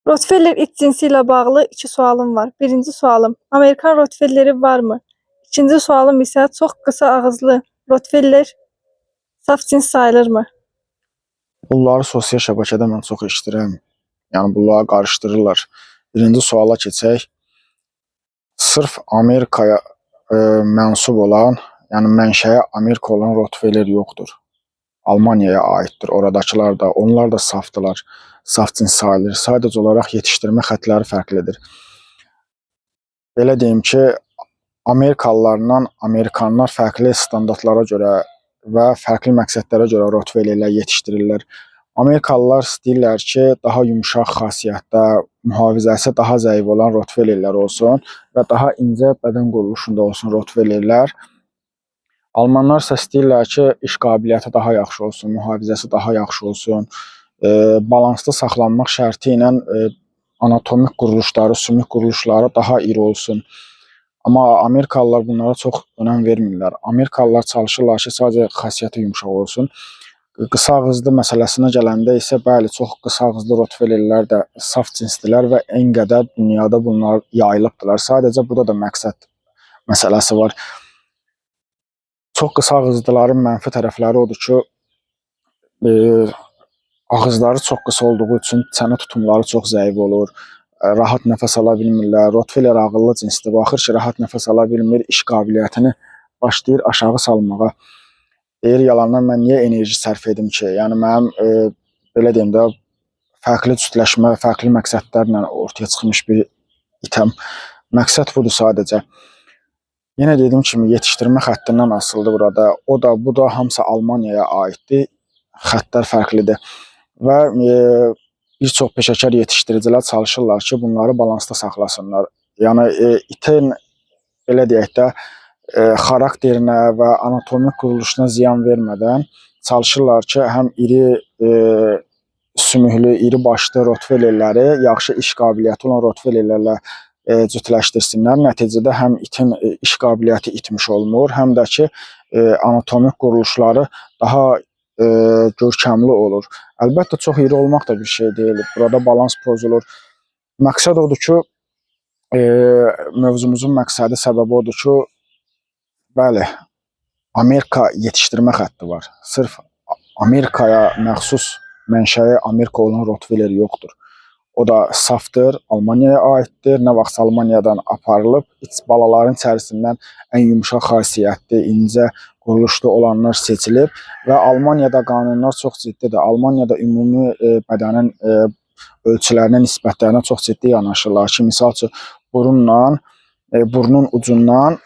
Rottweiler it cinsi ilə bağlı 2 sualım var. Birinci sualım, Amerikan Rottweileri varmı? İkinci sualım isə çox qısa ağızlı Rottweiler saf cins sayılırmı? Bunları sosial şəbəkədə mən çox eşidirəm. Yəni bunları qarışdırırlar. Birinci suala keçək. Sırf Amerikaya mənsub olan, yəni mənşəyi Amerika olan Rottweiler yoxdur. Almaniyaya aiddir. Oradakılar da, onlar da safdılar. Saf cins sayılır. Sadəcə olaraq yetişdirmə xəttləri fərqlidir. Belə deyim ki, Amerikalılarla Amerikanlar fərqli standartlara görə və fərqli məqsədlərə görə Rottweilerlər yetişdirirlər. Amerikalılar istəyirlər ki, daha yumşaq xasiyyətdə, mühafizəsi daha zəif olan Rottweilerlər olsun və daha incə bədən quruluşunda olsun Rottweilerlər. Almanlar isə istəyirlər ki, iş qabiliyyəti daha yaxşı olsun, mühafizəsi daha yaxşı olsun, balanslı saxlanmaq şərti ilə anatomik quruluşları, sümük quruluşları daha iri olsun. Amma Amerikalılar bunlara çox önəm vermirlər. Amerikalılar çalışırlar ki, sadəcə xasiyyəti yumşaq olsun. Qısa ağızlı məsələsinə gələndə isə bəli, çox qısa ağızlı Rottweilerlər də saf cinsdilər və ən qədər dünyada bunlar yayılıbdılar. Sadəcə burada da məqsəd məsələsi var. Çox qısa ağızlıların mənfi tərəfləri odur ki, ağızları çox qısa olduğu üçün çənə tutumları çox zəif olur. Rahat nəfəs ala bilmirlər. Rottweiler ağıllı cinsdir. Baxır ki, rahat nəfəs ala bilmir, iş qabiliyyətini başlayır aşağı salmağa. Deyir, yalandan mən niyə enerji sərf edim ki? Yəni mənim belə deyim də fərqli cütləşmə, fərqli məqsədlərlə ortaya çıxmış bir itəm. Məqsəd budur sadəcə. Yenə dediyim kimi yetişdirmə xəttindən asılıdır burada. O da, bu da hamısı Almaniyaya aiddir. Xəttlər fərqlidir. Və bir çox peşəkar yetişdiricilər çalışırlar ki, bunları balansda saxlasınlar. Yəni itin belə deyək də xarakterinə və anatomik quruluşuna ziyan vermədən çalışırlar ki, həm iri sümüklü, iri başlı Rottweilerləri yaxşı iş qabiliyyəti olan Rottweilerlərlə cütləşdirsinlər. Nəticədə həm itin iş qabiliyyəti itmiş olmur, həm də ki anatomik quruluşları daha görkəmli olur. Əlbəttə, çox iri olmaq da bir şey deyil. Burada balans pozulur. Məqsəd odur ki, mövzumuzun məqsədi, səbəbi odur ki, bəli, Amerika yetişdirmə xətti var. Sırf Amerikaya məxsus mənşəyi Amerika olan Rottweiler yoxdur. O da safdır, Almaniyaya aiddir. Nə vaxt Almaniyadan aparılıb, balaların içərisindən ən yumşaq xasiyyətli, incə quruluşlu olanlar seçilib və Almaniyada qanunlar çox ciddidir. Almaniyada ümumi bədənin ölçülərinə, nisbətlərinə çox ciddi yanaşırlar ki, misal üçün burnun ucundan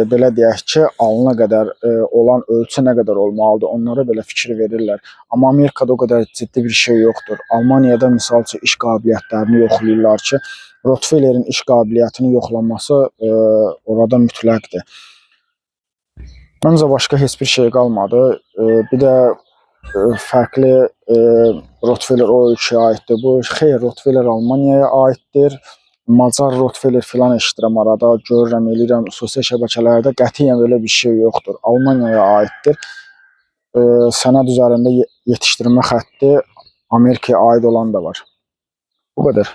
belə deyək ki, alına qədər olan ölçü nə qədər olmalıdır, onlara belə fikir verirlər. Amma Amerikada o qədər ciddi bir şey yoxdur. Almaniyada misal üçün iş qabiliyyətlərini yoxlayırlar ki, Rottweilerin iş qabiliyyətini yoxlanması orada mütləqdir. Məncə başqa heç bir şey qalmadı. Bir də fərqli Rottweiler o ölkəyə aiddir. Bu xeyr, Rottweiler Almaniyaya aiddir. Macar Rottweiler filan eşidirəm arada, görürəm, eləyirəm sosial şəbəkələrdə. Qətiyyən belə bir şey yoxdur. Almaniyaya aiddir. Sənəd üzərində yetişdirmə xətti Amerikaya aid olan da var. Bu qədər.